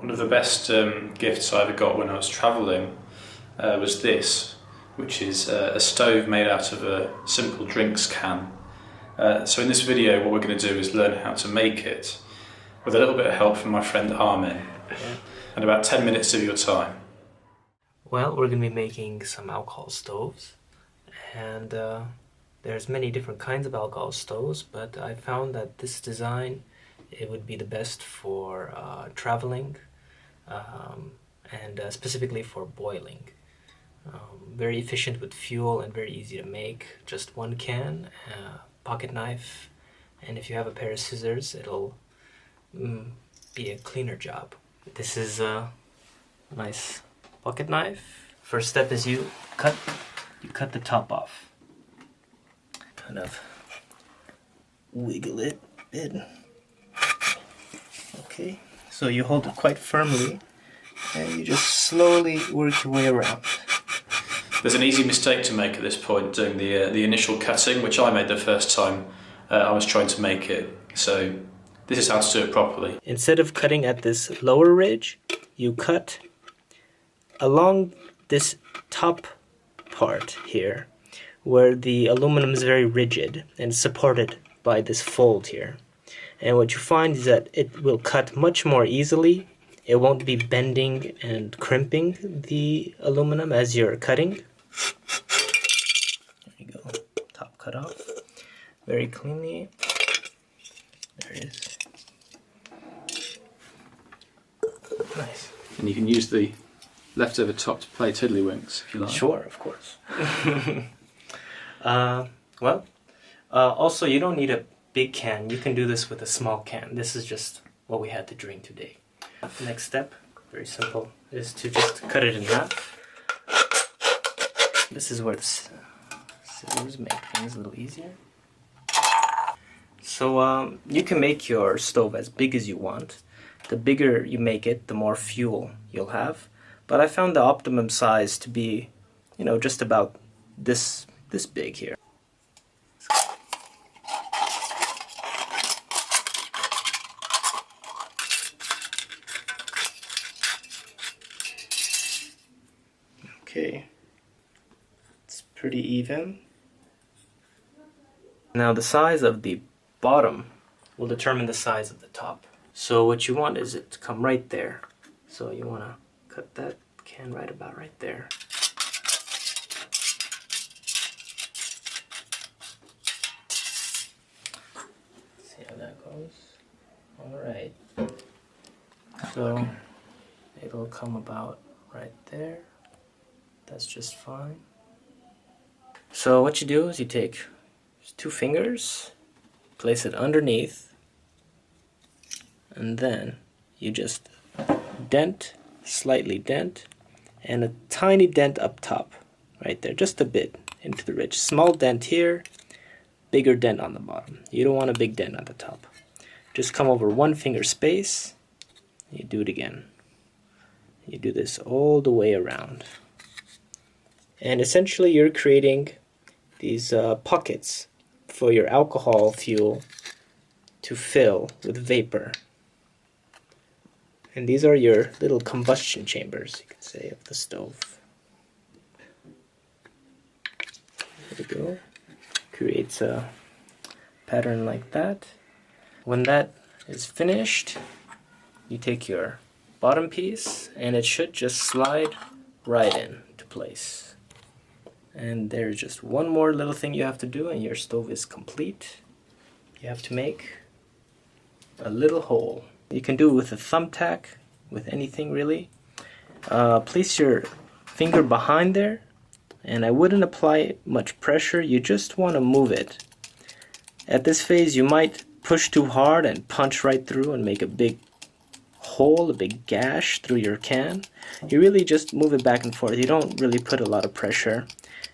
One of the best gifts I ever got when I was travelling was this, which is a stove made out of a simple drinks can. So in this video what we're going to do is learn how to make it with a little bit of help from my friend Armin, and about 10 minutes of your time. Well, we're going to be making some alcohol stoves, and there's many different kinds of alcohol stoves, but I found that this design, it would be the best for traveling and specifically for boiling. Very efficient with fuel and very easy to make. Just one can, pocket knife, and if you have a pair of scissors, it'll be a cleaner job. This is a nice pocket knife. First step is you cut the top off. Kind of wiggle it a bit. Okay, so you hold it quite firmly and you just slowly work your way around. There's an easy mistake to make at this point, doing the initial cutting, which I made the first time I was trying to make it. So this is how to do it properly. Instead of cutting at this lower ridge, you cut along this top part here, where the aluminum is very rigid and supported by this fold here. And what you find is that it will cut much more easily. It won't be bending and crimping the aluminum as you're cutting. There you go, top cut off very cleanly. There it is. Nice. And you can use the leftover top to play tiddlywinks if you like. Sure, of course. Also you don't need a big can. You can do this with a small can. This is just what we had to drink today. The next step, very simple, is to just cut it in half. This is where the scissors make things a little easier. So you can make your stove as big as you want. The bigger you make it, the more fuel you'll have. But I found the optimum size to be, just about this big here. Okay, it's pretty even. Now the size of the bottom will determine the size of the top. So what you want is it to come right there. So you want to cut that can right about right there. See how that goes? Alright. So it'll come about right there. That's just fine. So what you do is you take 2 fingers, place it underneath, and then you just slightly dent, and a tiny dent up top, right there, just a bit into the ridge. Small dent here, bigger dent on the bottom. You don't want a big dent on the top. Just come over 1 finger space, you do it again. You do this all the way around. And essentially you're creating these pockets for your alcohol fuel to fill with vapor. And these are your little combustion chambers, you could say, of the stove. There we go. Creates a pattern like that. When that is finished, you take your bottom piece and it should just slide right into place. And there's just one more little thing you have to do and your stove is complete. You have to make a little hole. You can do it with a thumbtack, with anything really. Place your finger behind there, and I wouldn't apply much pressure. You just want to move it. At this phase you might push too hard and punch right through and make a big hole, a big gash through your can. You really just move it back and forth. You don't really put a lot of pressure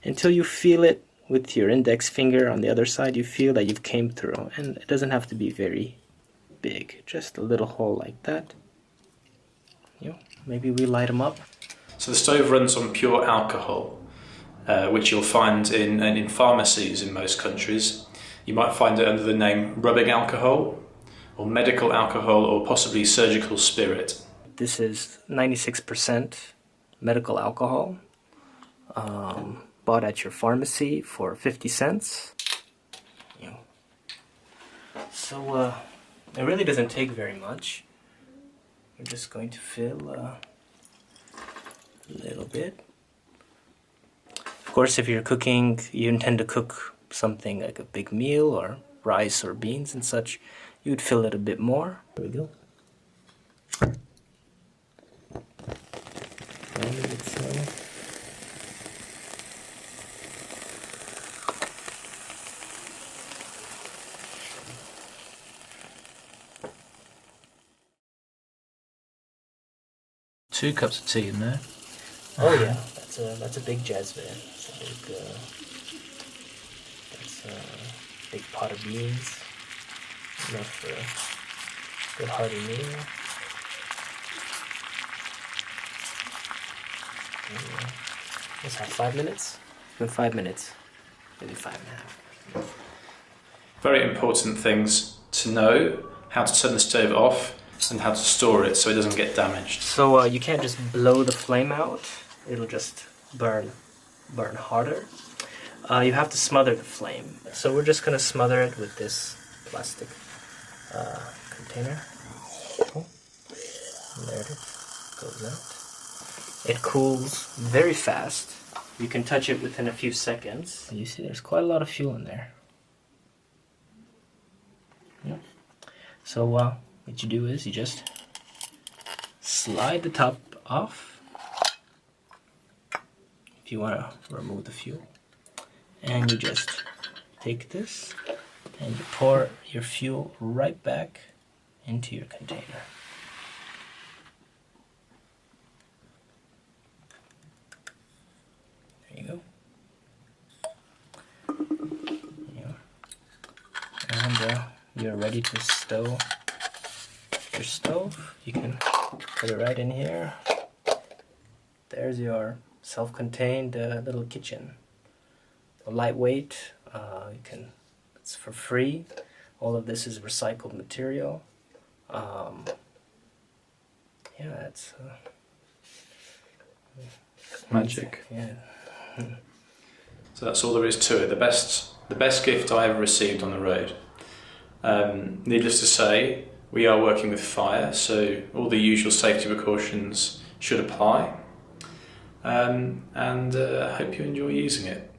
until you feel it with your index finger on the other side. You feel that you've came through, and it doesn't have to be very big, just a little hole like that. Maybe we light them up. So the stove runs on pure alcohol, which you'll find in pharmacies in most countries. You might find it under the name rubbing alcohol, or medical alcohol, or possibly surgical spirit. This is 96% medical alcohol, bought at your pharmacy for 50 cents. So it really doesn't take very much. We're just going to fill a little bit. Of course, if you're cooking, you intend to cook something like a big meal or rice or beans and such, you would fill it a bit more. There we go. Two cups of tea in there. Oh yeah, that's a big jasmine. That's a big pot of beans. Enough for a good hearty meal. Let's have 5 minutes. It's been 5 minutes. Maybe 5.5. Very important things to know: how to turn the stove off and how to store it so it doesn't get damaged. So you can't just blow the flame out. It'll just burn harder. You have to smother the flame. So we're just going to smother it with this plastic container. And there it goes out. It cools very fast. You can touch it within a few seconds. You see there's quite a lot of fuel in there. Yeah. So what you do is you just slide the top off if you want to remove the fuel, and you just take this and you pour your fuel right back into your container. There you go. And you're ready to stow your stove. You can put it right in here. There's your self-contained little kitchen. Lightweight. It's for free. All of this is recycled material. Yeah, it's magic. Yeah. So that's all there is to it. The best gift I ever received on the road. Needless to say, we are working with fire, so all the usual safety precautions should apply. And I hope you enjoy using it.